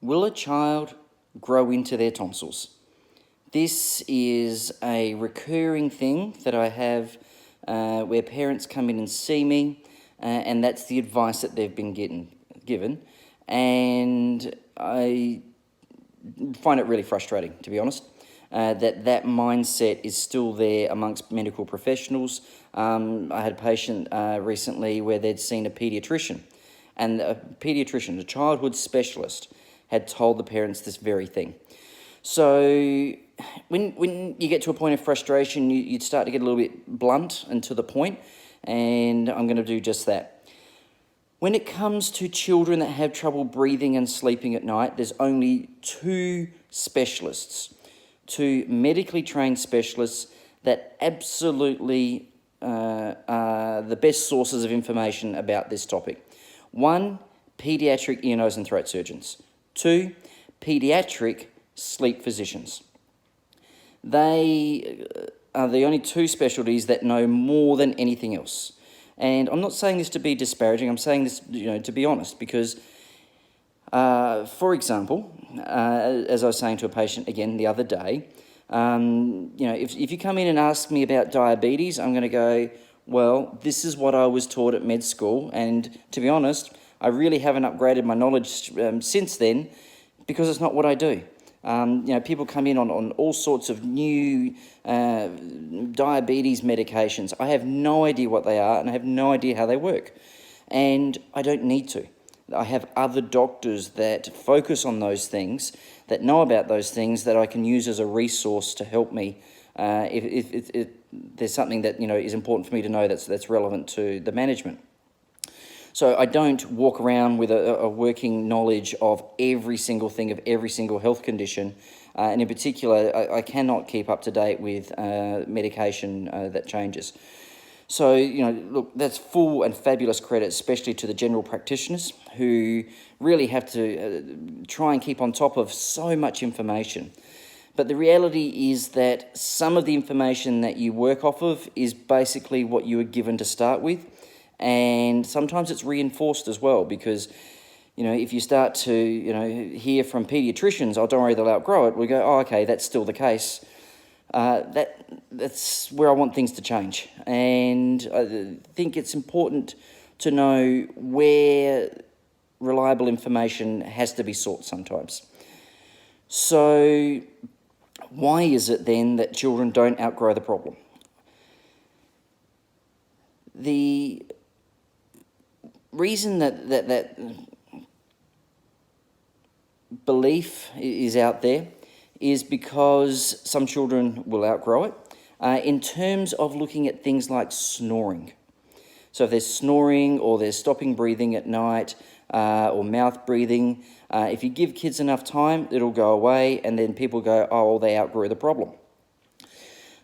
Will a child grow into their tonsils? This is a recurring thing that I have where parents come in and see me, and that's the advice that they've been given. And I find it really frustrating, to be honest, that mindset is still there amongst medical professionals. I had a patient recently where they'd seen a paediatrician, and a paediatrician, a childhood specialist, had told the parents this very thing. So when you get to a point of frustration, you start to get a little bit blunt and to the point, and I'm going to do just that. When it comes to children that have trouble breathing and sleeping at night, there's only two specialists, two medically trained specialists that absolutely are the best sources of information about this topic. One, paediatric ear, nose and throat surgeons. Two, paediatric sleep physicians. They are the only two specialties that know more than anything else. And I'm not saying this to be disparaging, I'm saying this, to be honest, because, for example, as I was saying to a patient again the other day, if you come in and ask me about diabetes, I'm going to go, well, this is what I was taught at med school, and to be honest, I really haven't upgraded my knowledge since then, because it's not what I do. People come in on all sorts of new diabetes medications. I have no idea what they are, and I have no idea how they work. And I don't need to. I have other doctors that focus on those things, that know about those things, that I can use as a resource to help me if there's something that is important for me to know that's relevant to the management. So I don't walk around with a working knowledge of every single thing, of every single health condition. And in particular, I cannot keep up to date with medication that changes. So, look, that's full and fabulous credit, especially to the general practitioners who really have to try and keep on top of so much information. But the reality is that some of the information that you work off of is basically what you were given to start with. And sometimes it's reinforced as well, because, if you start to, hear from paediatricians, oh, don't worry, they'll outgrow it, we go, oh, okay, that's still the case. That's where I want things to change. And I think it's important to know where reliable information has to be sought sometimes. So why is it then that children don't outgrow the problem? The reason that belief is out there is because some children will outgrow it in terms of looking at things like snoring. So if they're snoring or they're stopping breathing at night or mouth breathing, if you give kids enough time, it'll go away, and then people go, oh, well, they outgrew the problem.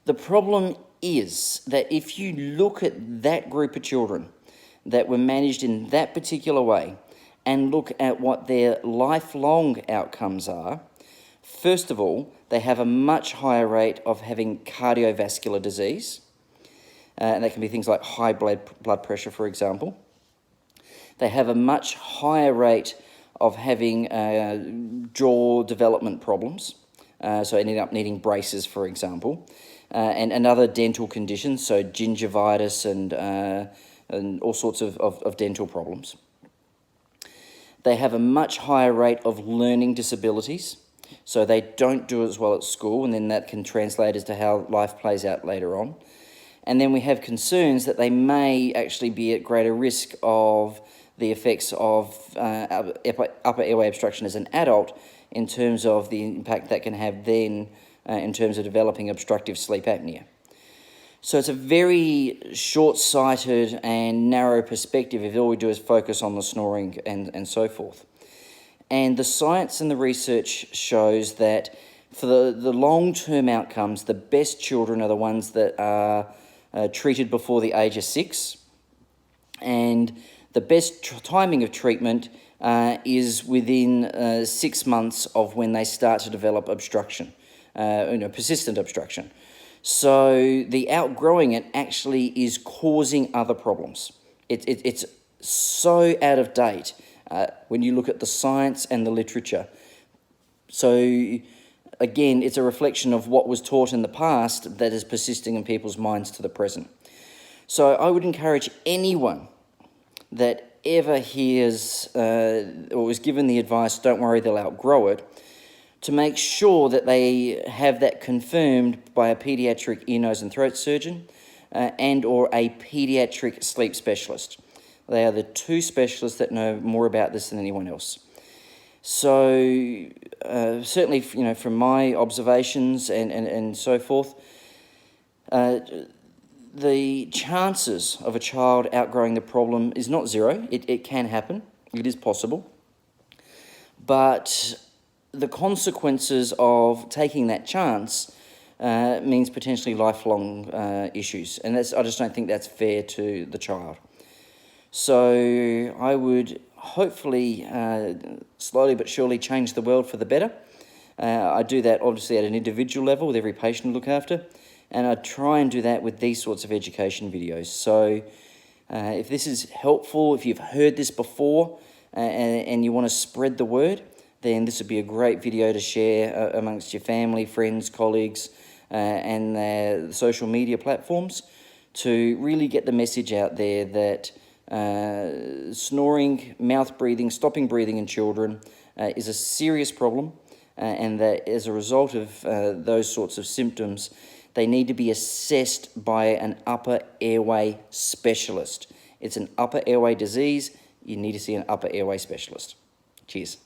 The problem is that if you look at that group of children that were managed in that particular way and look at what their lifelong outcomes are, first of all, they have a much higher rate of having cardiovascular disease, and that can be things like high blood pressure, for example. They have a much higher rate of having jaw development problems, so ending up needing braces, for example. And other dental conditions, so gingivitis and all sorts of dental problems. They have a much higher rate of learning disabilities, so they don't do as well at school, and then that can translate as to how life plays out later on. And then we have concerns that they may actually be at greater risk of the effects of upper airway obstruction as an adult, in terms of the impact that can have then in terms of developing obstructive sleep apnea. So it's a very short-sighted and narrow perspective if all we do is focus on the snoring and so forth. And the science and the research shows that for the long-term outcomes, the best children are the ones that are treated before the age of 6. And the best timing of treatment is within 6 months of when they start to develop obstruction. Persistent obstruction. So the outgrowing it actually is causing other problems. It's so out of date when you look at the science and the literature. So again, it's a reflection of what was taught in the past that is persisting in people's minds to the present. So I would encourage anyone that ever hears or was given the advice, don't worry, they'll outgrow it, to make sure that they have that confirmed by a paediatric ear, nose and throat surgeon and or a paediatric sleep specialist. They are the two specialists that know more about this than anyone else. So certainly, from my observations and so forth, the chances of a child outgrowing the problem is not zero. It can happen. It is possible. But the consequences of taking that chance means potentially lifelong issues. And I just don't think that's fair to the child. So I would hopefully slowly but surely change the world for the better. I do that obviously at an individual level with every patient I look after, and I try and do that with these sorts of education videos. So if this is helpful, if you've heard this before and you want to spread the word, then this would be a great video to share amongst your family, friends, colleagues, and the social media platforms to really get the message out there that snoring, mouth breathing, stopping breathing in children is a serious problem, and that as a result of those sorts of symptoms, they need to be assessed by an upper airway specialist. It's an upper airway disease. You need to see an upper airway specialist. Cheers.